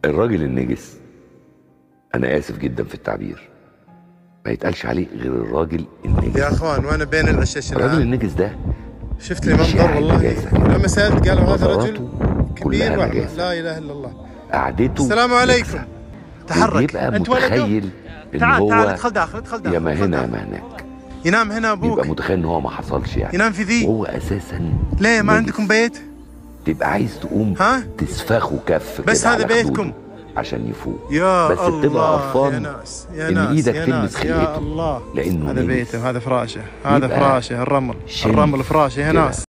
الراجل النجس، انا اسف جدا في التعبير، ما يتقالش عليه غير الراجل النجس. يا اخوان وانا بين العشاش الراجل النجس ده شفت لي منظر والله. لما سالت قالوا هذا رجل كبير واعمى، لا اله الا الله. قعدته السلام عليكم. تحرك يبقى انت متخيل ان تعال هو تعال ادخل داخل ادخل داخل، يا ما هنا يا ما هناك. ينام هنا ابوك، يبقى متخيل ان هو ما حصلش يعني، ينام في ذي. وهو اساسا ليه ما نجس. عندكم بيت؟ تبقى عايز تقوم تسفخه كف بس كده هذا على بيتكم عشان يفوق. يا بس الله بتبقى قرفان يا ناس يا ان ناس ايدك يا تلمس ناس خلقته، يا الله. لانه هذا نجس. بيته، هذا فراشه، هذا يبقى فراشه، الرمل شنف الرمل فراشه يا كده. ناس.